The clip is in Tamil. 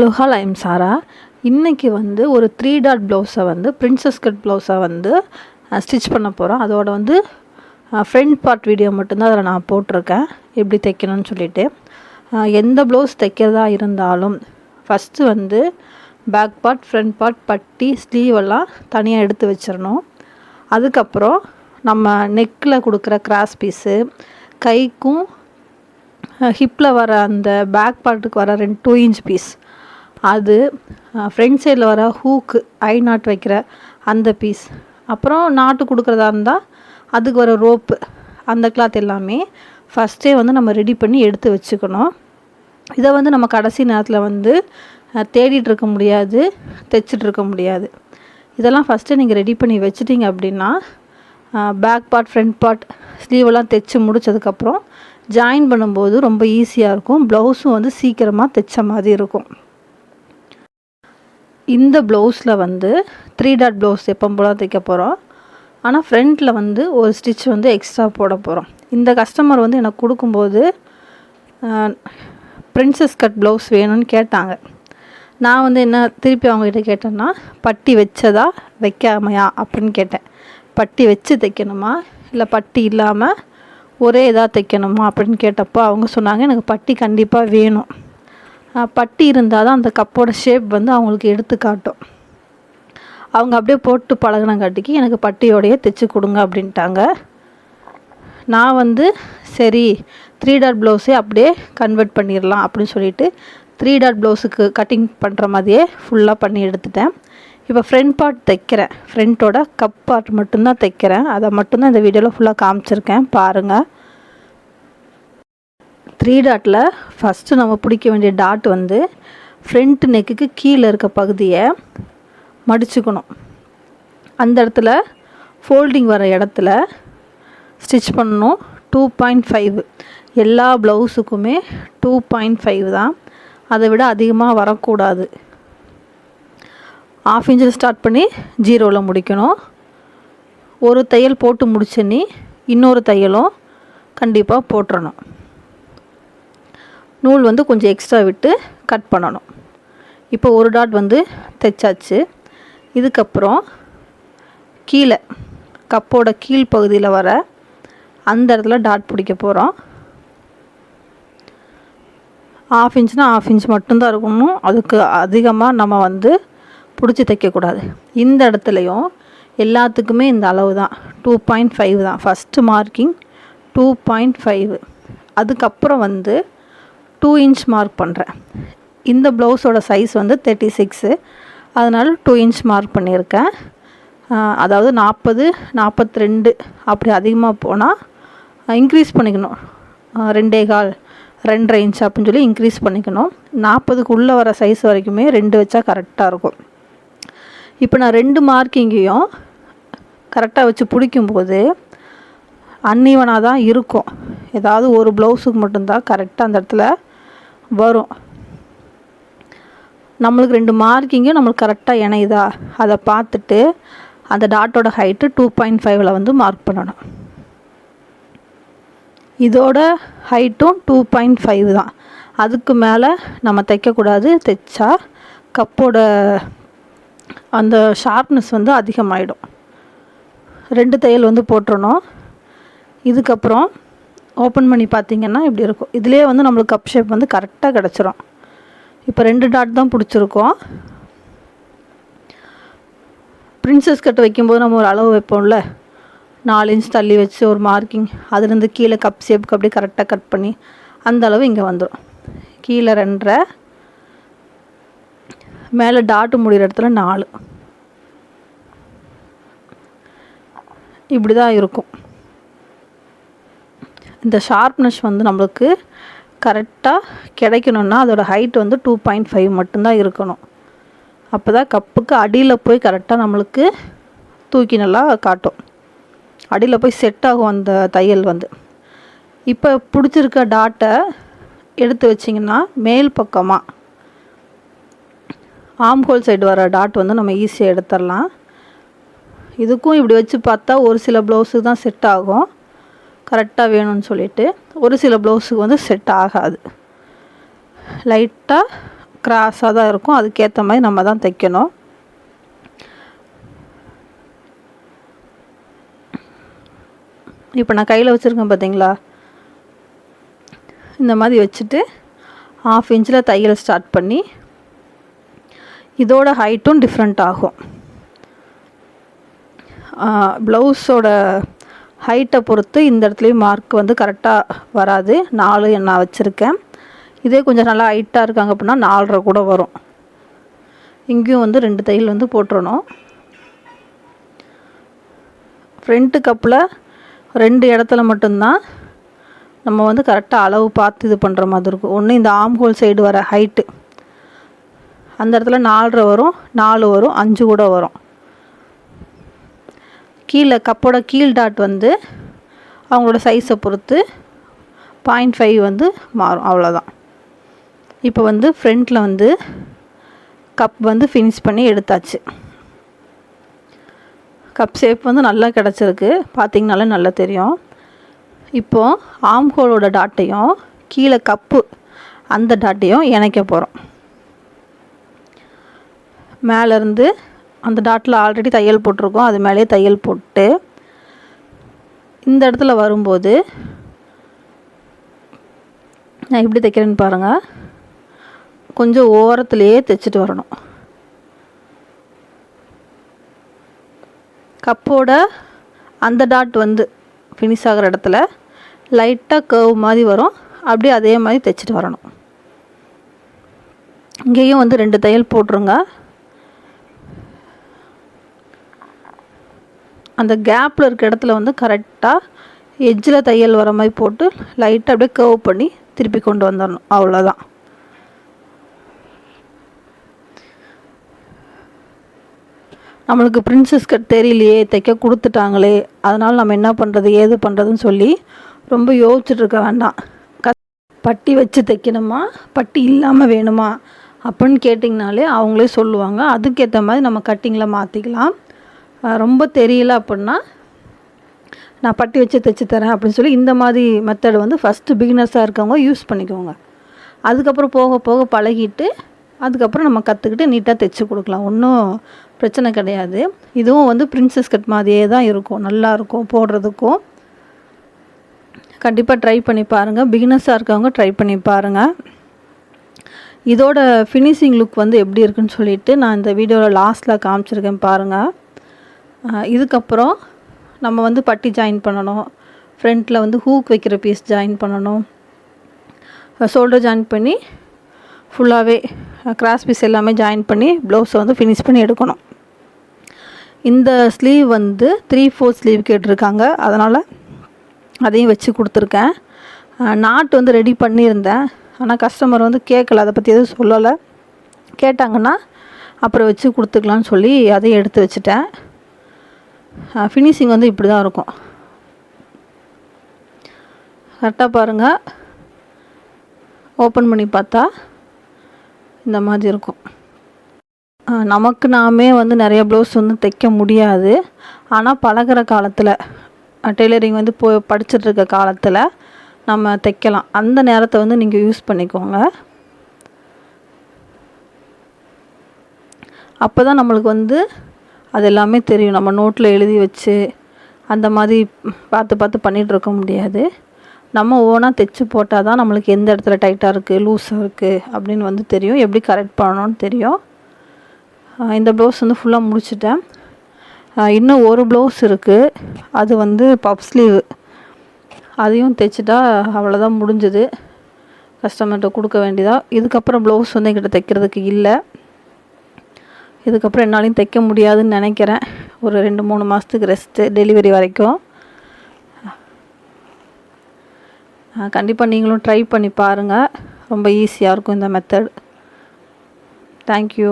ஹலோ ஐ எம் சாரா. இன்றைக்கி வந்து ஒரு 3 டாட் ப்ளவுஸை வந்து பிரின்சஸ் கட் ப்ளவுஸை வந்து ஸ்டிச் பண்ண போகிறோம். அதோட வந்து ஃப்ரண்ட் பார்ட் வீடியோ மட்டும்தான் அதில் நான் போட்டிருக்கேன், எப்படி தைக்கணும்னு சொல்லிட்டு. எந்த ப்ளவுஸ் தைக்கிறதா இருந்தாலும் ஃபஸ்ட்டு வந்து பேக் பார்ட், ஃப்ரண்ட் பார்ட், பட்டி, ஸ்லீவ் எல்லாம் தனியாக எடுத்து வச்சிடணும். அதுக்கப்புறம் நம்ம நெக்கில் கொடுக்குற கிராஸ் பீஸு, கைக்கும் ஹிப்பில் வர அந்த பேக் பார்ட்டுக்கு வர 2 இன்ச் பீஸ், அது ஃப்ரண்ட் சைடில் வர ஹூக்கு ஐ நாட் வைக்கிற அந்த பீஸ், அப்புறம் நாட்டு கொடுக்குறதா இருந்தால் அதுக்கு வர ரோப்பு, அந்த கிளாத் எல்லாமே ஃபஸ்ட்டே வந்து நம்ம ரெடி பண்ணி எடுத்து வச்சுக்கணும். இதை வந்து நம்ம கடைசி நேரத்தில் வந்து தேடிட்டு இருக்க முடியாது, தைச்சிட்டு இருக்க முடியாது. இதெல்லாம் ஃபஸ்ட்டு நீங்கள் ரெடி பண்ணி வச்சிட்டிங்க அப்படின்னா பேக் பார்ட், ஃப்ரண்ட் பார்ட், ஸ்லீவெல்லாம் தைச்சி முடித்ததுக்கப்புறம் ஜாயின் பண்ணும்போது ரொம்ப ஈஸியாக இருக்கும். ப்ளவுஸும் வந்து சீக்கிரமாக தைச்ச மாதிரி இருக்கும். இந்த ப்ளவுஸில் வந்து 3 டாட் ப்ளவுஸ் எப்போ போல் தைக்க போகிறோம். ஆனால் ஃப்ரண்ட்டில் வந்து ஒரு ஸ்டிச் வந்து எக்ஸ்ட்ரா போட போகிறோம். இந்த கஸ்டமர் வந்து எனக்கு கொடுக்கும்போது பிரின்சஸ் கட் ப்ளவுஸ் வேணும்னு கேட்டாங்க. நான் வந்து என்ன திருப்பி அவங்ககிட்ட கேட்டேன்னா, பட்டி வச்சதா வைக்காமையா அப்படின்னு கேட்டேன். பட்டி வச்சு தைக்கணுமா இல்லை பட்டி இல்லாமல் ஒரே இதாக தைக்கணுமா அப்படின்னு கேட்டப்போ அவங்க சொன்னாங்க, எனக்கு பட்டி கண்டிப்பாக வேணும், பட்டி இருந்தால் தான் அந்த கப்போட ஷேப் வந்து அவங்களுக்கு எடுத்து காட்டும். அவங்க அப்படியே போட்டு பழகினங்காட்டிக்கு எனக்கு பட்டியோடையே தைச்சி கொடுங்க அப்படின்ட்டாங்க. நான் வந்து சரி 3 டாட் ப்ளவுஸே அப்படியே கன்வெர்ட் பண்ணிடலாம் அப்படின்னு சொல்லிட்டு 3 டாட் ப்ளவுஸுக்கு கட்டிங் பண்ணுற மாதிரியே ஃபுல்லாக பண்ணி எடுத்துட்டேன். இப்போ ஃப்ரண்ட் பார்ட் தைக்கிறேன், ஃப்ரண்ட்டோட கப் பார்ட் மட்டும்தான் தைக்கிறேன். அதை மட்டும்தான் இந்த வீடியோவில் ஃபுல்லாக காமிச்சிருக்கேன், பாருங்கள். 3 டாட்டில் ஃபஸ்ட்டு நம்ம பிடிக்க வேண்டிய டாட் வந்து ஃப்ரண்ட் நெக்குக்கு கீழே இருக்க பகுதியை மடிச்சுக்கணும். அந்த இடத்துல ஃபோல்டிங் வர இடத்துல ஸ்டிச் பண்ணணும். 2.5 எல்லா ப்ளவுஸுக்குமே 2.5 தான், அதை விட அதிகமாக வரக்கூடாது. 1/2 இன்ச்சில் ஸ்டார்ட் பண்ணி 0ல் முடிக்கணும். ஒரு தையல் போட்டு முடிச்சனி இன்னொரு தையலும் கண்டிப்பாக போட்டுறணும். நூல் வந்து கொஞ்சம் எக்ஸ்ட்ரா விட்டு கட் பண்ணணும். இப்போ ஒரு டாட் வந்து தைச்சாச்சு. இதுக்கப்புறம் கீழே கப்போட கீழ் பகுதியில் வர அந்த இடத்துல டாட் பிடிக்க போகிறோம். 1/2 இன்ச்னா 1/2 இன்ச் மட்டும்தான் இருக்கணும், அதுக்கு அதிகமாக நம்ம வந்து பிடிச்சி தைக்கக்கூடாது. இந்த இடத்துலையும் எல்லாத்துக்குமே இந்த அளவு தான், 2.5 தான். First marking 2.5. அதுக்கப்புறம் வந்து 2 இன்ச் மார்க் பண்ணுறேன். இந்த ப்ளவுஸோட சைஸ் வந்து 36, அதனால் 2 இன்ச் மார்க் பண்ணியிருக்கேன். அதாவது 40, 42 அப்படி அதிகமாக போனால் இன்க்ரீஸ் பண்ணிக்கணும். 2.25, 2.5 இன்ச் அப்படின்னு சொல்லி இன்க்ரீஸ் பண்ணிக்கணும். 40க்கு உள்ளே வர சைஸ் வரைக்குமே 2 வச்சா கரெக்டாக இருக்கும். இப்போ நான் 2 மார்க்கிங்கையும் கரெக்டாக வச்சு பிடிக்கும்போது அன்ஈவனாக தான் இருக்கும். ஏதாவது ஒரு ப்ளவுஸுக்கு மட்டும்தான் கரெக்டாக அந்த இடத்துல வரும். நம்மளுக்கு 2 மார்க்கிங்கும் நம்மளுக்கு கரெக்டாக இணையுதா அதை பார்த்துட்டு அந்த டாட்டோட ஹைட்டு 2.5ல் வந்து மார்க் பண்ணணும். இதோட ஹைட்டும் 2.5 தான், அதுக்கு மேலே நம்ம தைக்கக்கூடாது. தைச்சா கப்போட அந்த ஷார்ப்னஸ் வந்து அதிகமாகிடும். 2 தையல் வந்து போட்டுறணும். இதுக்கப்புறம் ஓப்பன் பண்ணி பார்த்திங்கன்னா இப்படி இருக்கும். இதிலே வந்து நம்மளுக்கு கப் ஷேப் வந்து கரெக்டாக கிடச்சிரும். இப்போ 2 டாட் தான் பிடிச்சிருக்கோம். பிரின்சஸ் கட் வைக்கும்போது நம்ம ஒரு அளவு வைப்போம்ல, 4 இன்ச் தள்ளி வச்சு ஒரு மார்க்கிங், அதுலேருந்து கீழே கப் ஷேப்புக்கு அப்படியே கரெக்டாக கட் பண்ணி அந்த அளவு இங்கே வந்துடும். கீழே 2.5, மேலே டாட்டு முடிகிற இடத்துல 4, இப்படி தான் இருக்கும். இந்த ஷார்ப்னஸ் வந்து நம்மளுக்கு கரெக்டாக கிடைக்கணுன்னா அதோட ஹைட் வந்து 2.5 மட்டும்தான் இருக்கணும். அப்போ தான் கப்புக்கு அடியில் போய் கரெக்டாக நம்மளுக்கு தூக்கி நல்லா காட்டும், அடியில் போய் செட் ஆகும் அந்த தையல் வந்து. இப்போ பிடிச்சிருக்க டாட்டை எடுத்து வச்சிங்கன்னா மேல் பக்கமாக ஆம்ஹோல் சைடு வர டாட் வந்து நம்ம ஈஸியாக எடுத்துடலாம். இதுக்கும் இப்படி வச்சு பார்த்தா ஒரு சில ப்ளவுஸுக்கு தான் செட் ஆகும் கரெக்டாக வேணும்னு சொல்லிட்டு, ஒரு சில ப்ளவுஸுக்கு வந்து செட் ஆகாது. லைட்டாக கிராஸாக தான் இருக்கும். அதுக்கேற்ற மாதிரி நம்ம தான் தைக்கணும். இப்போ நான் கையில் வச்சுருக்கேன் பார்த்தீங்களா, இந்த மாதிரி வச்சுட்டு 1/2 இன்ச்சில் தையல் ஸ்டார்ட் பண்ணி இதோட ஹைட்டும் டிஃப்ரெண்ட் ஆகும். ப்ளவுஸோட ஹைட்டை பொறுத்து இந்த இடத்துலையும் மார்க் வந்து கரெக்டாக வராது. 4 நான் வச்சுருக்கேன். இதே கொஞ்சம் நல்லா ஹைட்டாக இருக்காங்க அப்படின்னா 4.5 கூட வரும். இங்கேயும் வந்து 2 தையல் வந்து போட்டுறணும். ஃப்ரண்ட்டு கப்பில் 2 இடத்துல மட்டும்தான் நம்ம வந்து கரெக்டாக அளவு பார்த்து இது பண்ணுற மாதிரி இருக்கும். ஒன்று இந்த ஆம் ஹோல் சைடு வர ஹைட்டு, அந்த இடத்துல 4.5 வரும், 4 வரும், 5 கூட வரும். கீழே கப்போட கீழ் டாட் வந்து அவங்களோட சைஸை பொறுத்து 0.5 வந்து மாறும், அவ்வளோதான். இப்போ வந்து ஃப்ரண்ட்டில் வந்து கப் வந்து ஃபினிஷ் பண்ணி எடுத்தாச்சு. கப் ஷேப் வந்து நல்லா கிடச்சிருக்கு, பார்த்திங்கனாலே நல்லா தெரியும். இப்போது ஆம் ஹோலோட டாட்டையும் கீழே கப்பு அந்த டாட்டையும் இணைக்க போகிறோம். மேலேருந்து அந்த டாட்டில் ஆல்ரெடி தையல் போட்டிருக்கோம், அது மேலேயே தையல் போட்டு இந்த இடத்துல வரும்போது நான் எப்படி தைக்கிறேன்னு பாருங்கள். கொஞ்சம் ஓரத்துலேயே தைச்சிட்டு வரணும். கப்போட அந்த டாட் வந்து ஃபினிஷ் ஆகிற இடத்துல லைட்டாக கர்வ் மாதிரி வரும், அப்படியே அதே மாதிரி தைச்சிட்டு வரணும். இங்கேயும் வந்து 2 தையல் போட்டுருங்க. அந்த கேப்பில் இருக்க இடத்துல வந்து கரெக்டாக எட்ஜில் தையல் வர மாதிரி போட்டு லைட்டாக அப்படியே கர்வ் பண்ணி திருப்பி கொண்டு வந்துடணும், அவ்வளோதான். நம்மளுக்கு பிரின்சஸ் கட் தெரியலையே, தைக்க கொடுத்துட்டாங்களே, அதனால் நம்ம என்ன பண்ணுறது ஏது பண்ணுறதுன்னு சொல்லி ரொம்ப யோசிச்சுட்ருக்க வேண்டாம். பட்டி வச்சு தைக்கணுமா, பட்டி இல்லாமல் வேணுமா அப்படின்னு கேட்டிங்கனாலே அவங்களே சொல்லுவாங்க. அதுக்கேற்ற மாதிரி நம்ம கட்டிங்கில் மாற்றிக்கலாம். ரொம்ப தெரியல அப்படின்னா நான் பட்டி வச்சு தைச்சி தரேன் அப்படின்னு சொல்லி இந்த மாதிரி மெத்தட் வந்து ஃபஸ்ட்டு பிகினர்ஸாக இருக்கவங்க யூஸ் பண்ணிக்கோங்க. அதுக்கப்புறம் போக போக பழகிட்டு அதுக்கப்புறம் நம்ம கற்றுக்கிட்டு நீட்டாக தைச்சி கொடுக்கலாம், ஒன்றும் பிரச்சனை கிடையாது. இதுவும் வந்து பிரின்சஸ் கட் மாதிரியே தான் இருக்கும், நல்லாயிருக்கும் போடுறதுக்கும். கண்டிப்பாக ட்ரை பண்ணி பாருங்கள், பிகினர்ஸாக இருக்கவங்க ட்ரை பண்ணி பாருங்கள். இதோட ஃபினிஷிங் லுக் வந்து எப்படி இருக்குன்னு சொல்லிவிட்டு நான் இந்த வீடியோவில் லாஸ்ட்டில் காமிச்சிருக்கேன் பாருங்கள். இதுக்கப்புறம் நம்ம வந்து பட்டி ஜாயின் பண்ணணும், ஃப்ரண்ட்டில் வந்து ஹூக் வைக்கிற பீஸ் ஜாயின் பண்ணணும், ஷோல்டர் ஜாயின் பண்ணி ஃபுல்லாகவே கிராஸ் பீஸ் எல்லாமே ஜாயின் பண்ணி ப்ளவுஸை வந்து ஃபினிஷ் பண்ணி எடுக்கணும். இந்த ஸ்லீவ் வந்து 3/4 ஸ்லீவ் கேட்டிருக்காங்க, அதனால் அதையும் வச்சு கொடுத்துருக்கேன். நாட் வந்து ரெடி பண்ணியிருந்தேன், ஆனால் கஸ்டமர் வந்து கேட்கல, அதை பற்றி எதுவும் சொல்லலை. கேட்டாங்கன்னா அப்புறம் வச்சு கொடுத்துக்கலான்னு சொல்லி அதையும் எடுத்து வச்சுட்டேன். ஃபினிஷிங் வந்து இப்படி தான் இருக்கும். கரெக்டாக பாருங்கள், ஓப்பன் பண்ணி பார்த்தா இந்த மாதிரி இருக்கும். நமக்கு நாமே வந்து நிறைய ப்ளவுஸ் வந்து தைக்க முடியாது, ஆனால் பழகிற காலத்தில் டெய்லரிங் வந்து படிச்சுட்ருக்க காலத்தில் நம்ம தைக்கலாம். அந்த நேரத்தை வந்து நீங்கள் யூஸ் பண்ணிக்கோங்க. அப்போ தான் நம்மளுக்கு வந்து அது எல்லாமே தெரியும். நம்ம நோட்டில் எழுதி வச்சு அந்த மாதிரி பார்த்து பார்த்து பண்ணிகிட்ருக்க முடியாது. நம்ம ஓனாக தைச்சி போட்டால் தான் நம்மளுக்கு எந்த இடத்துல டைட்டாக இருக்குது, லூஸாக இருக்குது அப்படின்னு வந்து தெரியும், எப்படி கரெக்ட் பண்ணணும்னு தெரியும். இந்த ப்ளவுஸ் வந்து ஃபுல்லாக முடிச்சிட்டேன். இன்னும் ஒரு ப்ளவுஸ் இருக்குது, அது வந்து பப் ஸ்லீவ். அதையும் தைச்சிட்டா அவ்வளோதான், முடிஞ்சுது. கஸ்டமர்கிட்ட கொடுக்க வேண்டியதாக. இதுக்கப்புறம் ப்ளவுஸ் வந்து என்கிட்ட தைக்கிறதுக்கு இல்லை. இதுக்கப்புறம் என்னாலையும் தைக்க முடியாதுன்னு நினைக்கிறேன். ஒரு 2-3 மாதத்துக்கு ரெஸ்ட்டு, டெலிவரி வரைக்கும். கண்டிப்பாக நீங்களும் ட்ரை பண்ணி பாருங்கள், ரொம்ப ஈஸியாக இருக்கும் இந்த மெத்தட். தேங்க்யூ.